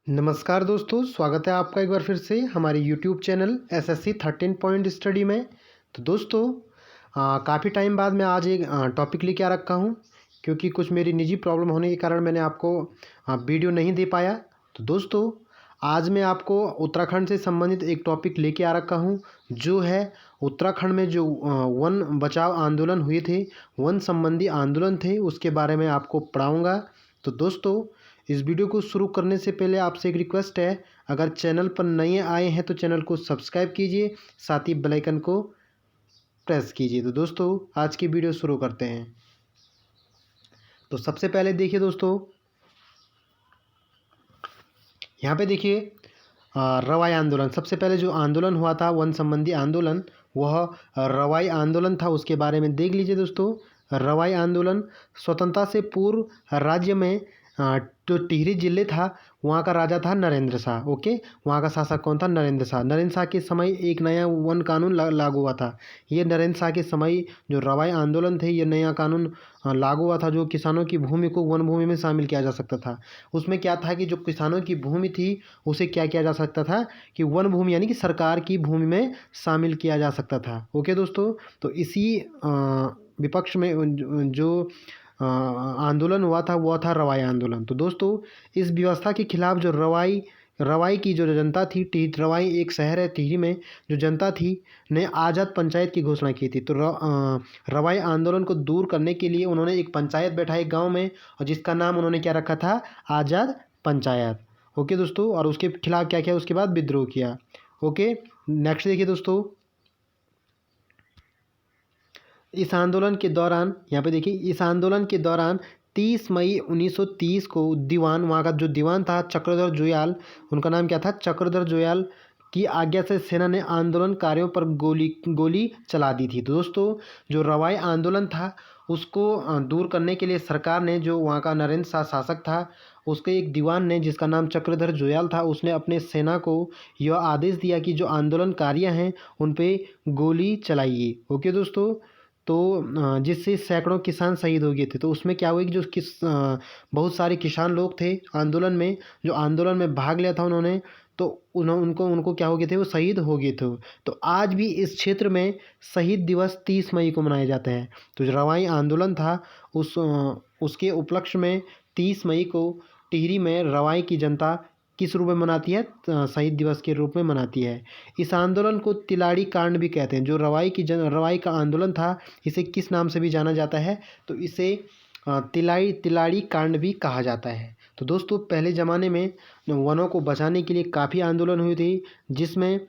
नमस्कार दोस्तों, स्वागत है आपका एक बार फिर से हमारे YouTube channel SSC 13 point study में। तो दोस्तों काफ़ी टाइम बाद मैं आज एक टॉपिक लेके आ रखा हूँ, क्योंकि कुछ मेरी निजी प्रॉब्लम होने के कारण मैंने आपको वीडियो नहीं दे पाया। तो दोस्तों आज मैं आपको उत्तराखंड से संबंधित एक टॉपिक लेके आ रखा हूँ, जो है उत्तराखंड में जो वन बचाव आंदोलन हुए थे, वन संबंधी आंदोलन थे, उसके बारे में आपको पढ़ाऊँगा। तो दोस्तों इस वीडियो को शुरू करने से पहले आपसे एक रिक्वेस्ट है, अगर चैनल पर नए आए हैं तो चैनल को सब्सक्राइब कीजिए, साथ ही बेल आइकन को प्रेस कीजिए। तो दोस्तों आज की वीडियो शुरू करते हैं। तो सबसे पहले देखिए दोस्तों, यहाँ पे देखिए रवाई आंदोलन। सबसे पहले जो आंदोलन हुआ था वन संबंधी आंदोलन, वह रवाई आंदोलन था। उसके बारे में देख लीजिए दोस्तों। रवाई आंदोलन स्वतंत्रता से पूर्व राज्य में जो टिहरी जिले था, वहाँ का राजा था नरेंद्र शाह। ओके, वहाँ का शासक कौन था? नरेंद्र शाह। नरेंद्र शाह के समय एक नया वन कानून लागू हुआ था। ये नरेंद्र शाह के समय जो रवाई आंदोलन थे, ये नया कानून लागू हुआ था, जो किसानों की भूमि को वन भूमि में शामिल किया जा सकता था। उसमें क्या था कि जो किसानों की भूमि थी, उसे क्या किया जा सकता था कि वन भूमि यानी कि सरकार की भूमि में शामिल किया जा सकता था। ओके दोस्तों, तो इसी विपक्ष में जो आंदोलन हुआ था, वह था रवाई आंदोलन। तो दोस्तों इस व्यवस्था के खिलाफ जो रवाई की जो जनता थी, रवाई एक शहर है टिहरी में, जो जनता थी ने आज़ाद पंचायत की घोषणा की थी। तो रवाई आंदोलन को दूर करने के लिए उन्होंने एक पंचायत बैठाई गांव में, और जिसका नाम उन्होंने क्या रखा था? आज़ाद पंचायत। ओके दोस्तों, और उसके खिलाफ क्या किया? उसके बाद विद्रोह किया। ओके, नेक्स्ट देखिए दोस्तों। इस आंदोलन के दौरान, यहाँ पे देखिए, इस आंदोलन के दौरान 30 मई 1930 को दीवान, वहाँ का जो दीवान था चक्रधर जोयाल, उनका नाम क्या था? चक्रधर जोयाल की आज्ञा से सेना ने आंदोलनकारियों पर गोली चला दी थी। तो दोस्तों जो रवाई आंदोलन था, उसको दूर करने के लिए सरकार ने, जो वहाँ का नरेंद्र शाह शासक था, उसके एक दीवान ने, जिसका नाम चक्रधर जोयाल था, उसने अपने सेना को यह आदेश दिया कि जो आंदोलनकारियाँ हैं उन पे गोली चलाइए। ओके दोस्तों, तो जिससे सैकड़ों किसान शहीद हो गए थे। तो उसमें क्या हुआ कि जो बहुत सारे किसान लोग थे आंदोलन में, जो आंदोलन में भाग लिया था उन्होंने, तो उनको क्या हो गए थे? वो शहीद हो गए थे। तो आज भी इस क्षेत्र में शहीद दिवस 30 मई को मनाया जाता है। तो जो रवाई आंदोलन था, उसके उपलक्ष्य में 30 मई को टिहरी में रवाई की जनता किस रूप में मनाती है? शहीद दिवस के रूप में मनाती है। इस आंदोलन को तिलाड़ी कांड भी कहते हैं। जो रवाई का आंदोलन था, इसे किस नाम से भी जाना जाता है? तो इसे तिलाड़ी कांड भी कहा जाता है। तो दोस्तों पहले ज़माने में वनों को बचाने के लिए काफ़ी आंदोलन हुए थे, जिसमें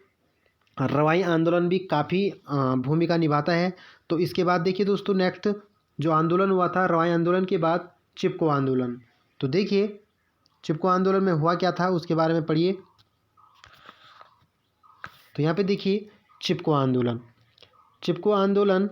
रवाई आंदोलन भी काफ़ी भूमिका निभाता है। तो इसके बाद देखिए दोस्तों, नेक्स्ट जो आंदोलन हुआ था रवाई आंदोलन के बाद, चिपको आंदोलन। तो देखिए चिपको आंदोलन में हुआ क्या था, उसके बारे में पढ़िए। तो यहाँ पे देखिए चिपको आंदोलन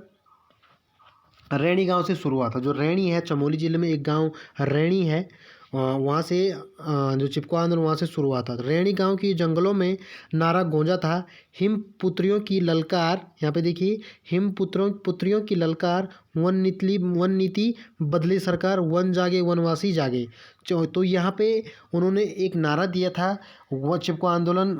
रैणी गांव से शुरू हुआ था। जो रैणी है, चमोली जिले में एक गांव रैणी है, वहाँ से जो चिपको आंदोलन वहाँ से शुरू हुआ था। रैणी गांव की जंगलों में नारा गूंजा था, हिम पुत्रियों की ललकार। यहाँ पे देखिए, हिम पुत्रियों की ललकार, वन नीति बदले सरकार, वन जागे वनवासी जागे। तो यहाँ पे उन्होंने एक नारा दिया था। वह चिपको आंदोलन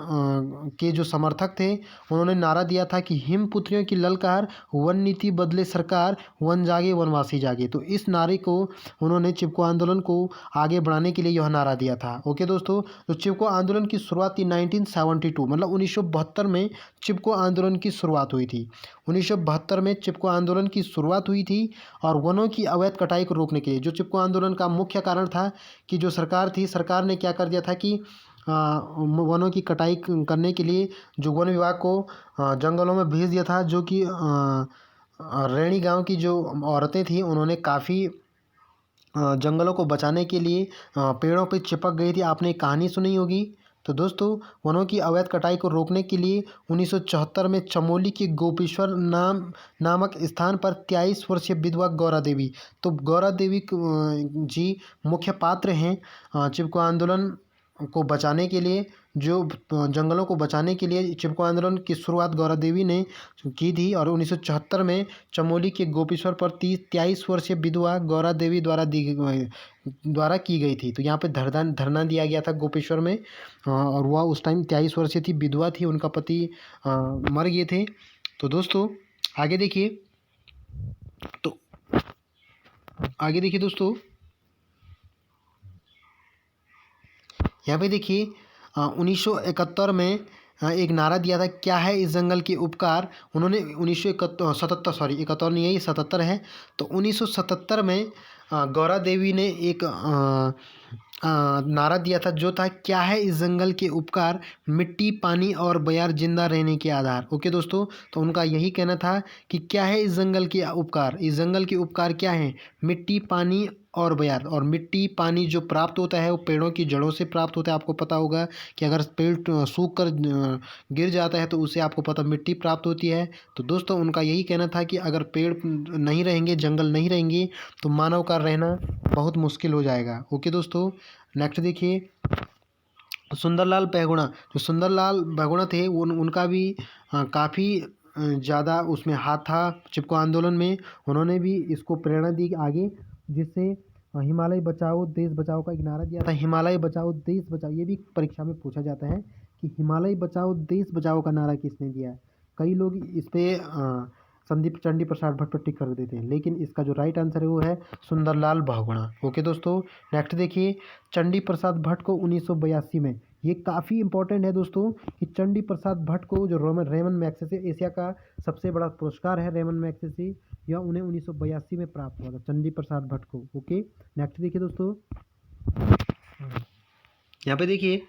के जो समर्थक थे, उन्होंने नारा दिया था कि हिम पुत्रियों की ललकार, वन नीति बदले सरकार, वन जागे वनवासी जागे। तो इस नारे को उन्होंने, चिपको आंदोलन को आगे बढ़ाने के लिए यह नारा दिया था। ओके दोस्तों, तो चिपको आंदोलन की शुरुआत थी 1972, मतलब 1972 में चिपको आंदोलन की शुरुआत हुई थी। 1972 में चिपको आंदोलन की शुरुआत हुई थी, और वनों की अवैध कटाई को रोकने के लिए, जो चिपको आंदोलन का मुख्य कारण था कि जो सरकार थी, सरकार ने क्या कर दिया था कि वनों की कटाई करने के लिए जो वन विभाग को जंगलों में भेज दिया था। जो कि रैणी गांव की जो औरतें थी, उन्होंने काफ़ी जंगलों को बचाने के लिए पेड़ों पे चिपक गई थी। आपने एक कहानी सुनी होगी। तो दोस्तों वनों की अवैध कटाई को रोकने के लिए 1974 में चमोली के गोपेश्वर नामक स्थान पर 23 वर्षीय विधवा गौरा देवी, तो गौरा देवी जी मुख्य पात्र हैं चिपको आंदोलन को बचाने के लिए, जो जंगलों को बचाने के लिए चिपको आंदोलन की शुरुआत गौरा देवी ने की थी। और 1974 में चमोली के गोपेश्वर पर 23 वर्षीय विधवा गौरा देवी द्वारा की गई थी। तो यहाँ पे धरना दिया गया था गोपेश्वर में, और वह उस टाइम 23 वर्षीय थी, विधवा थी, उनका पति मर गए थे। तो दोस्तों आगे देखिए, तो आगे देखिए दोस्तों, यहाँ पे देखिए 1971 में एक नारा दिया था, क्या है इस जंगल के उपकार। उन्होंने 1977, सॉरी 71 नहीं है, ये 77 है। तो 1977 में गौरा देवी ने एक नारा दिया था, जो था क्या है इस जंगल के उपकार, मिट्टी पानी और बयार जिंदा रहने के आधार। ओके दोस्तों, तो उनका यही कहना था कि क्या है इस जंगल के उपकार, इस जंगल के उपकार क्या है, मिट्टी पानी और बयार। और मिट्टी पानी जो प्राप्त होता है वो पेड़ों की जड़ों से प्राप्त होता है। आपको पता होगा कि अगर पेड़ सूख कर गिर जाता है तो उससे आपको पता मिट्टी प्राप्त होती है। तो दोस्तों उनका यही कहना था कि अगर पेड़ नहीं रहेंगे, जंगल नहीं रहेंगे, तो मानव का रहना बहुत मुश्किल हो जाएगा। ओके दोस्तों, नेक्स्ट देखिए सुंदरलाल बहुगुणा। जो सुंदरलाल बहुगुणा थे उनका भी काफ़ी ज़्यादा उसमें हाथ था चिपको आंदोलन में। उन्होंने भी इसको प्रेरणा दी आगे, जिससे हिमालय बचाओ देश बचाओ का एक नारा दिया था। हिमालय बचाओ देश बचाओ, ये भी परीक्षा में पूछा जाता है कि हिमालय बचाओ देश बचाओ का नारा किसने दिया है। कई लोग इस पर संदीप चंडी प्रसाद भट्ट पर टिक कर देते हैं, लेकिन इसका जो राइट आंसर है वो है सुंदरलाल बहुगुणा। ओके दोस्तों, नेक्स्ट देखिए चंडी प्रसाद भट्ट को 1982 में, ये काफ़ी इंपॉर्टेंट है दोस्तों, कि चंडी प्रसाद भट्ट को जो रेमन मैग्सेसे, एशिया का सबसे बड़ा पुरस्कार है रेमन मैग्सेसे, यह उन्हें 1982 में प्राप्त हुआ था, चंडी प्रसाद भट्ट को। ओके, नेक्स्ट देखिए दोस्तों, यहाँ पे देखिए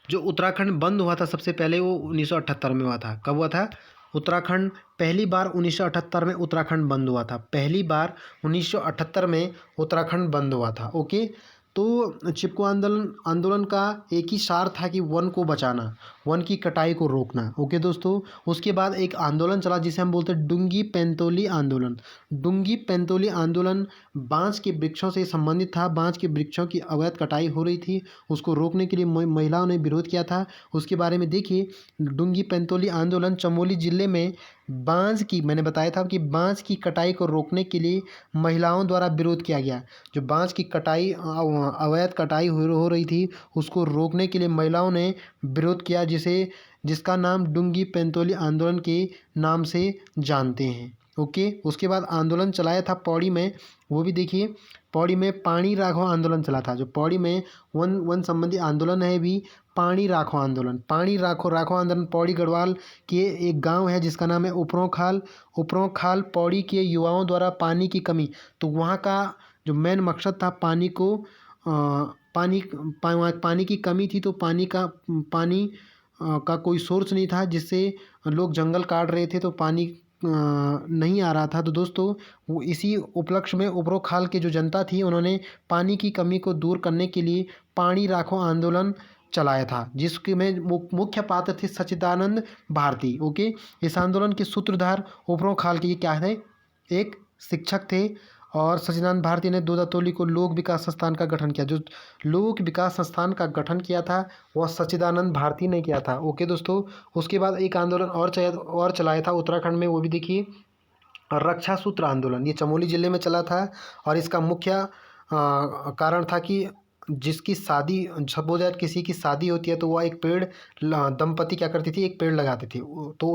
जो उत्तराखंड बंद हुआ था सबसे पहले वो 1978 में हुआ था। कब हुआ था? उत्तराखंड पहली बार 1978 में उत्तराखंड बंद हुआ था। पहली बार 1978 में उत्तराखंड बंद हुआ था। ओके, तो चिपको आंदोलन का एक ही सार था कि वन को बचाना, वन की कटाई को रोकना। ओके दोस्तों, उसके बाद एक आंदोलन चला जिसे हम बोलते हैं डुंगी पेंतोली आंदोलन। डुंगी पेंतोली आंदोलन बांस के वृक्षों से संबंधित था। बांस के वृक्षों की अवैध कटाई हो रही थी, उसको रोकने के लिए महिलाओं ने विरोध किया था। उसके बारे में देखिए, डुंगी पेंतोली आंदोलन चमोली जिले में बांस की, मैंने बताया था कि बांस की कटाई को रोकने के लिए महिलाओं द्वारा विरोध किया गया। जो बांस की कटाई, अवैध कटाई हो रही थी, उसको रोकने के लिए महिलाओं ने विरोध किया, जिसका नाम डुंगी पेंतोली आंदोलन के नाम से जानते हैं। ओके, उसके बाद आंदोलन चलाया था पौड़ी में, वो भी देखिए, पौड़ी में पानी राखो आंदोलन चला था। जो पौड़ी में वन संबंधी आंदोलन है भी, पानी राखो आंदोलन। पानी राखो आंदोलन पौड़ी गढ़वाल के एक गांव है जिसका नाम है उपरों खाल। पौड़ी के युवाओं द्वारा पानी की कमी, तो वहाँ का जो मेन मकसद था पानी को, पानी की कमी थी, तो पानी का कोई सोर्स नहीं था, जिससे लोग जंगल काट रहे थे, तो पानी नहीं आ रहा था। तो दोस्तों वो इसी उपलक्ष्य में उपरों खाल की जो जनता थी, उन्होंने पानी की कमी को दूर करने के लिए पानी राखो आंदोलन चलाया था, जिसके में मुख्य पात्र थे सच्चिदानंद भारती। ओके, इस आंदोलन के सूत्रधार उपरों खाल के क्या थे? एक शिक्षक थे। और सच्चिदानंद भारती ने दोदातोली को लोक विकास संस्थान का गठन किया। जो लोक विकास संस्थान का गठन किया था वह सच्चिदानंद भारती ने किया था। ओके दोस्तों, उसके बाद एक आंदोलन और चलाया था उत्तराखंड में, वो भी देखिए रक्षा सूत्र आंदोलन। ये चमोली जिले में चला था, और इसका मुख्य कारण था कि जिसकी शादी, सपोज दैट किसी की शादी होती है तो वह एक पेड़, दंपति क्या करती थी, एक पेड़ लगाती थी। तो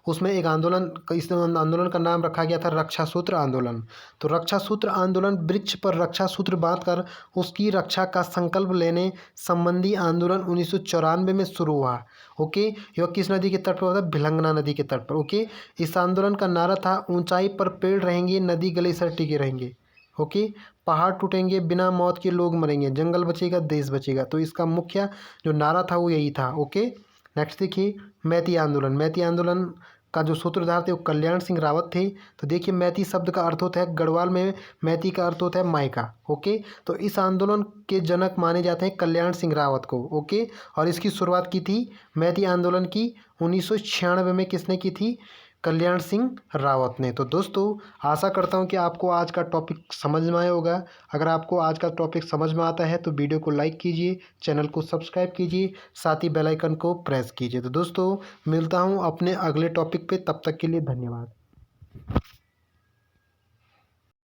उसमें एक आंदोलन, इस आंदोलन का नाम रखा गया था रक्षा सूत्र आंदोलन। तो रक्षा सूत्र आंदोलन वृक्ष पर रक्षा सूत्र बांधकर उसकी रक्षा का संकल्प लेने संबंधी आंदोलन 1994 में शुरू हुआ। ओके, यह किस नदी के तट पर हुआ था? भिलंगना नदी के तट पर। ओके, इस आंदोलन का नारा था ऊंचाई पर पेड़ रहेंगे, नदी गले सर टिके रहेंगे। ओके, पहाड़ टूटेंगे, बिना मौत के लोग मरेंगे, जंगल बचेगा देश बचेगा। तो इसका मुख्य जो नारा था वो यही था। ओके, नेक्स्ट देखिए मैती आंदोलन। मैती आंदोलन का जो सूत्रधार थे वो कल्याण सिंह रावत थे। तो देखिए मैती शब्द का अर्थ होता है, गढ़वाल में मैती का अर्थ होता है मायका। ओके, तो इस आंदोलन के जनक माने जाते हैं कल्याण सिंह रावत को। ओके, और इसकी शुरुआत की थी मैती आंदोलन की 1996 में किसने की थी? कल्याण सिंह रावत ने। तो दोस्तों आशा करता हूँ कि आपको आज का टॉपिक समझ में आया होगा। अगर आपको आज का टॉपिक समझ में आता है तो वीडियो को लाइक कीजिए, चैनल को सब्सक्राइब कीजिए, साथ ही बेल आइकन को प्रेस कीजिए। तो दोस्तों मिलता हूँ अपने अगले टॉपिक पे, तब तक के लिए धन्यवाद।